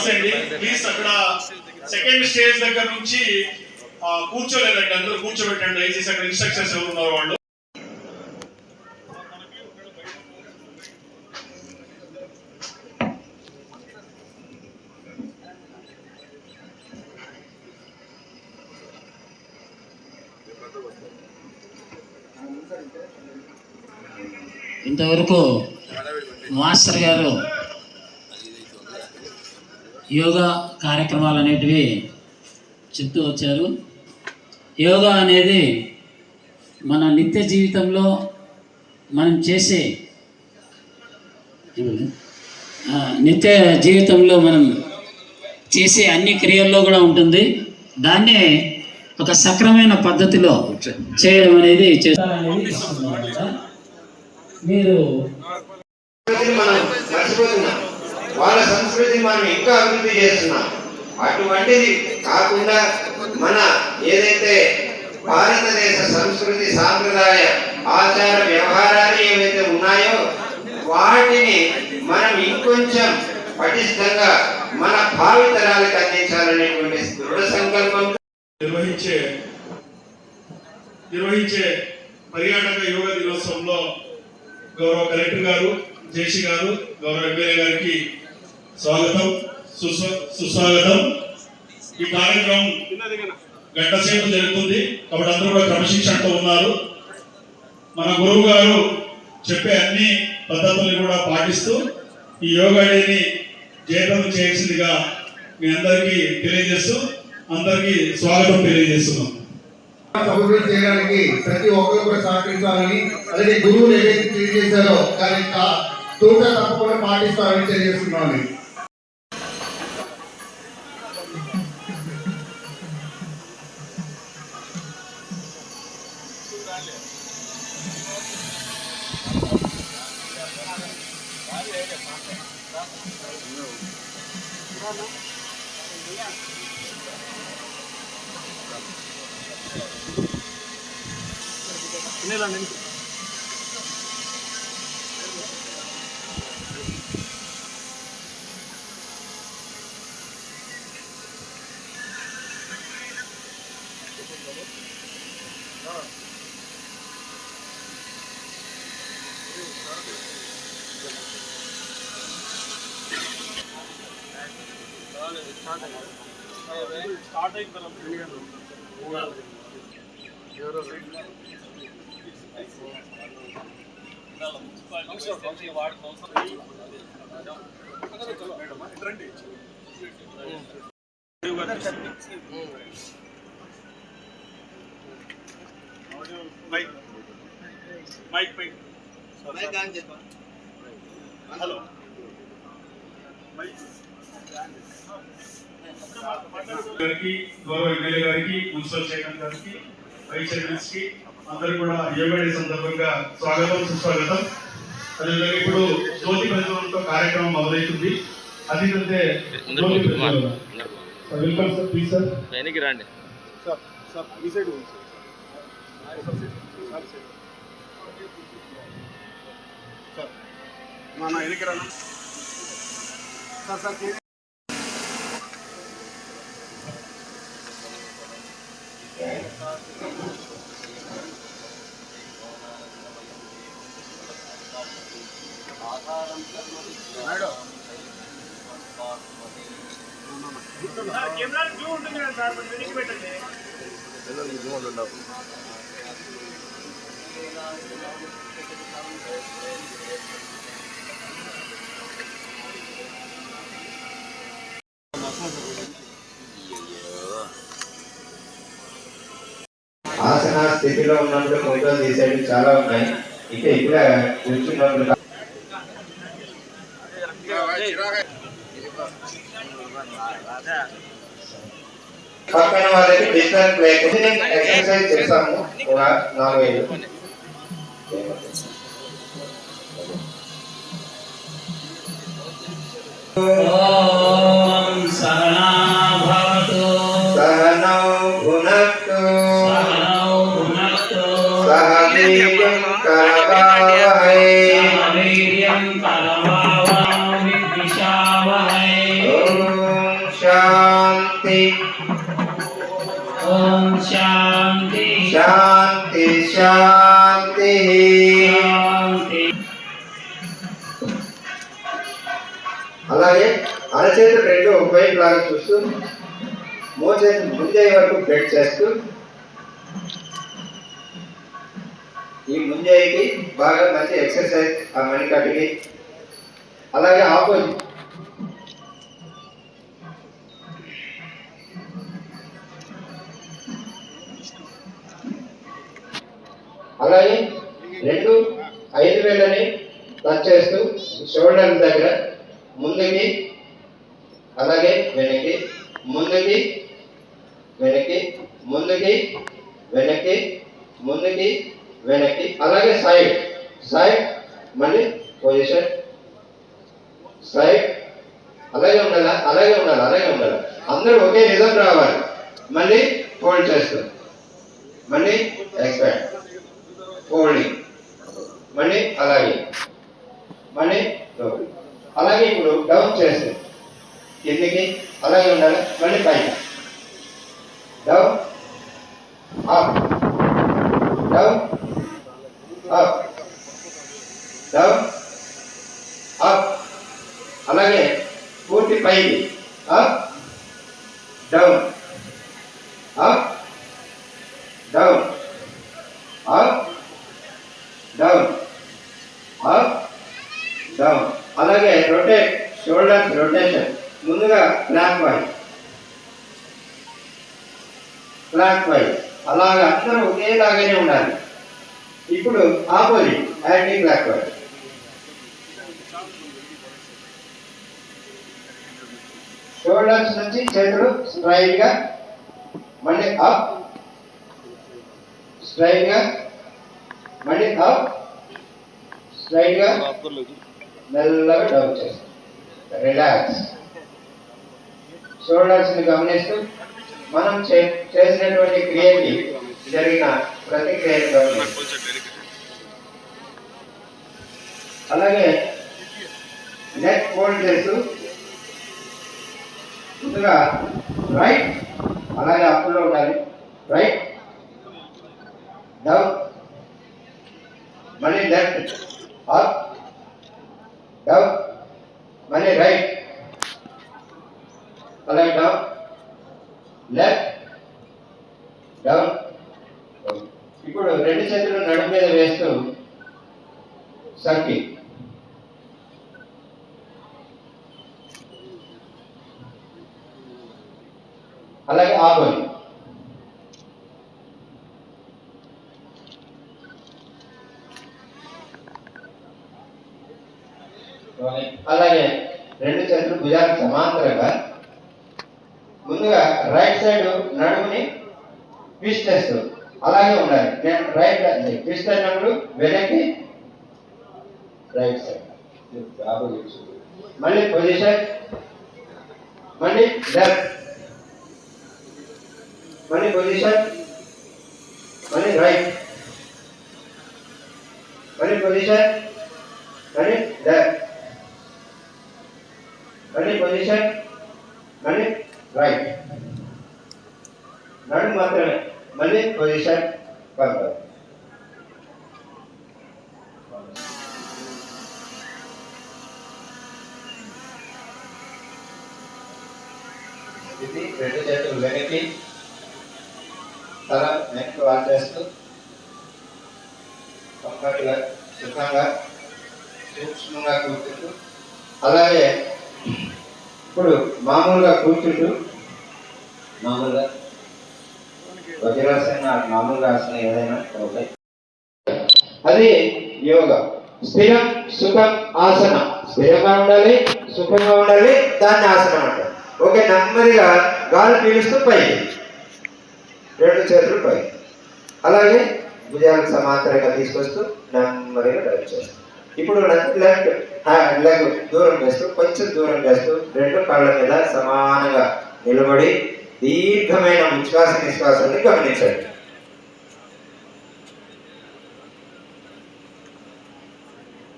Please అక్కడ second stage దగ్గర నుంచి కూర్చోలేదండి, అందరూ కూర్చోబెట్టండి దయచేసి. అక్కడ ఇన్స్ట్రక్షన్స్ ఎవరున్నారు వాళ్ళు. ఇంతవరకు మాస్టర్ గారు యోగా కార్యక్రమాలు అనేటివి చెప్తూ వచ్చారు. యోగా అనేది మన నిత్య జీవితంలో మనం చేసే అన్ని క్రియల్లో కూడా ఉంటుంది. దాన్నే ఒక సక్రమైన పద్ధతిలో చేయడం అనేది చేస్తారనేది మీరు వాళ్ళ సంస్కృతిని మనం ఇంకా అభివృద్ధి చేస్తున్నాం. అటువంటిది కాకుండా మన ఏదైతే భారతదేశ సంస్కృతి సాంప్రదాయ ఆచార వ్యవహారాలు ఏవైతే ఉన్నాయో వాటిని మనం ఇంకొంచెం పటిష్టంగా మన భావితరాలకు అందించాలనేటువంటి దృఢ సంకల్పం నిర్వహించే పర్యాటక యోగా దినోత్సవంలో గౌరవ కలెక్టర్ గారు, జేసీ గారు, గౌరవ ఎమ్మెల్యే గారికి స్వాగతం, సుస్వాగతం. ఈ కార్యక్రమం గంట సేపు జరుగుతుంది కాబట్టి అందరూ కూడా క్రమశిక్షణతో ఉన్నారు. మన గురువు గారు చెప్పే అన్ని పద్ధతుల్ని కూడా పాటిస్తూ ఈ యోగా డేని జయప్రదం చేయాల్సిందిగా మీ అందరికీ తెలియజేస్తూ అందరికీ స్వాగతం తెలియజేస్తున్నాం. అభివృద్ధి చేయడానికి ప్రతి ఒక్కరు కూడా సహకరించాలని, అలాగే గురువులు ఏదైతే తెలియజేశారో దాని తూట తప్పకుండా పాటిస్తారని తెలియజేస్తున్నాను. స్టార్ట్ అయిన తర్వాత హలో గారికి, గౌరవ ఎమ్మెల్యే గారికి, మున్సిపల్ చైర్మన్ గారికి, వైస్ చైర్మన్స్ కి అందరూ కూడా యోగా డే సందర్భంగా స్వాగతం, సుస్వాగతం. అదేవిధంగా ఇప్పుడు జ్యోతి ప్రజ్వలనతో కార్యక్రమం మొదలవుతుంది. అది అంటే జ్యోతి ప్రజ్వలన. Welcome sir, please sir. వెనక్కి రండి సార్. సార్ ఈ సైడ్ సార్ మన వెనక్కి రానా సార్. సార్ కెమెరా వ్యూ ఉంటుంది కదా సార్, కొంచెం వెనక్కి పెట్టండి. ఆసన స్థితిలో ఉన్నప్పుడు ఫోటో తీసేవి చాలా ఉన్నాయి. ఇక్కడ కూర్చున్నప్పుడు పక్కన వాళ్ళకి డిస్టెన్స్ లేకుండా ఎక్సర్సైజ్ చేస్తాము. 4 వేలు करवावहै శాంతి. అలాగే అరచేతులు రెండు ఒకవైపు లాగా చూస్తూ మోచేతులు ముంజే వరకు బెండ్ చేస్తూ ఈ ముంజేయికి బాగా మంచి ఎక్సర్సైజ్ ఆ మణికట్టుకి. అలాగే ఆపోజిట్ అలాగే 5 వేలని టచ్ చేస్తూ షోల్డర్ దగ్గర ముందుకి అలాగే వెనక్కి, ముందుకి వెనక్కి, ముందుకి వెనక్కి, ముందుకి వెనక్కి. అలాగే సైడ్ సైడ్ మళ్ళీ పొజిషన్ సైడ్. అలాగే ఉండాలి, అలాగే ఉండాలి, అలాగే ఉండాలి. అందరూ ఒకే నిజం రావాలి. మళ్ళీ ఫోల్డ్ చేస్తాం, మళ్ళీ ఎక్స్పాండ్, ఫోల్డింగ్, మళ్ళీ అలాగే, మళ్ళీ అలాగే. ఇప్పుడు డౌన్ చేస్తాం కిందికి, అలాగే ఉండాలి. మళ్ళీ పైకి, down up, down up, down up. అలాగే పూర్తి పైకి, up down, up down, up down, up down. అలాగే రొటేట్, షోల్డర్స్ రొటేషన్. ముందుగా క్లాక్ వైజ్, క్లాక్ వైజ్. అలాగే అందరూ ఒకేలాగానే ఉండాలి. ఇప్పుడు opposite, anti clock wise. Shoulders నుంచి చేతులు స్ట్రైట్ గా, మళ్ళీ అప్, స్ట్రైట్ గా, మళ్ళీ అప్, స్ట్రైట్ గా, మెల్లగా డౌన్ చేస్తాం. రిలాక్స్. షోల్డర్స్ ని గమనిస్తూ మనం చేసినటువంటి క్రియకి జరిగిన ప్రతి క్రియను గమనిస్తాం. అలాగే నెక్ ఫోల్డ్ చేస్తూ ముందుగా రైట్, అలాగే అప్పులో ఉండాలి. రైట్ డౌన్, మళ్ళీ లెఫ్ట్ అప్ డౌన్, మళ్ళీ రైట్, అలాగే డౌన్, లెఫ్ట్ డౌన్. ఇప్పుడు 2 చేతులు నడుము మీద వేస్తూ సర్కిల్. అలాగే ఆపోజిట్. అలాగే 2 చేతులు భుజానికి సమాంతరంగా ముందుగా రైట్ సైడ్ నడుముని ట్విస్ట్ చేస్తూ అలాగే ఉండాలి. నేను రైట్ ట్విస్ట్ అయినప్పుడు వెనక్కి రైట్ సైడ్, మళ్ళీ పొజిషన్, మళ్ళీ లెఫ్ట్, మళ్ళీ పొజిషన్, మళ్ళీ రైట్, మళ్ళీ పొజిషన్, మళ్ళీ లెఫ్ట్, మళ్ళీ పొజిషన్, మళ్ళీ రైట్. నడుము మాత్రమే, మళ్ళీ పొజిషన్, పంపదు. ఇది 2 చేతులు వెనక్కి, తల వెనక్కి వాల్ చేస్తూ కంఫర్ట్గా, సుఖంగా, సూక్ష్మంగా కూర్చుంటూ. అలాగే ఇప్పుడు మామూలుగా కూర్చుంటూ మామూలుగా వజ్రాసన, మామూలుగా ఆసన ఏదైనా ఓకే. అది యోగా. స్థిరం సుఖం ఆసన. స్థిరంగా ఉండాలి, సుఖంగా ఉండాలి, దాన్ని ఆసనం అంటారు. ఓకే. నెమ్మదిగా గాలి పీలుస్తూ పైకి, 2 చేతులు పైకి. అలాగే భుజాలకు సమాంతరంగా తీసుకొస్తూ నెమ్మదిగా డౌన్ చేస్తాం. ఇప్పుడు లెఫ్ట్ లెగ్ దూరం చేస్తూ, కొంచెం దూరం చేస్తూ 2 కాళ్ళ మీద సమానంగా నిలబడి దీర్ఘమైన ఉచ్ఛ్వాస నిశ్వాసాన్ని గమనించండి.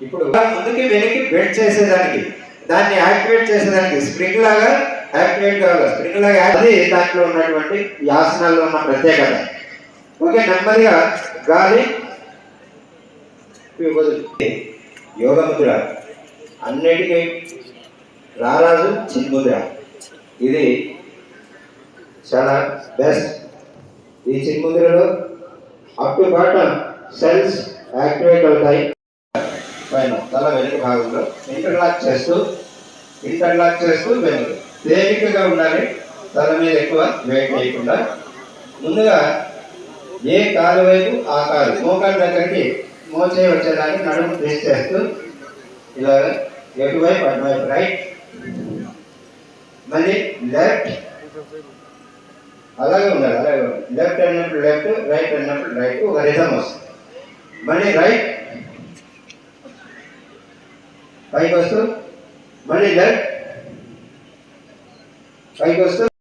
ఇప్పుడు ముందుకి వెనక్కి బెండ్ చేసేదానికి, దాన్ని యాక్టివేట్ చేసేదానికి స్ప్రింగ్ లాగా యాక్టివేట్ కావాలి. స్ప్రింగ్ లాగా అది దాంట్లో ఉన్నటువంటి ఆసనాల్లో ఉన్న ప్రత్యేకత. ఓకే. నెమ్మదిగా గాలి యోగ ముద్ర అన్నిటికీ రారాజు చిన్ముద్ర. ఇది చాలా బెస్ట్. ఈ చిన్ముద్రలో up to bottom cells activate అవుతాయి. పైన తల వెనుక భాగంలో ఇంటర్లాక్ చేస్తూ వెనుక తేలికగా ఉండాలి. తల మీద ఎక్కువ వెయిట్ చేయకుండా ముందుగా ఏ కాలు వైపు ఆ కాలు మోకాలు దగ్గరికి మోచే వచ్చేదాన్ని నడుము ట్విస్ట్ చేస్తూ ఇలాగ ఎటువైపు అటువైపు రైట్, మళ్ళీ లెఫ్ట్, అలాగే ఉండాలి. లెఫ్ట్ అన్నప్పుడు లెఫ్ట్, రైట్ అన్నప్పుడు రైట్, ఒక రిథమ్ వస్తుంది. మళ్ళీ రైట్ పైకి వస్తూ, మళ్ళీ లెఫ్ట్ పైకి వస్తూ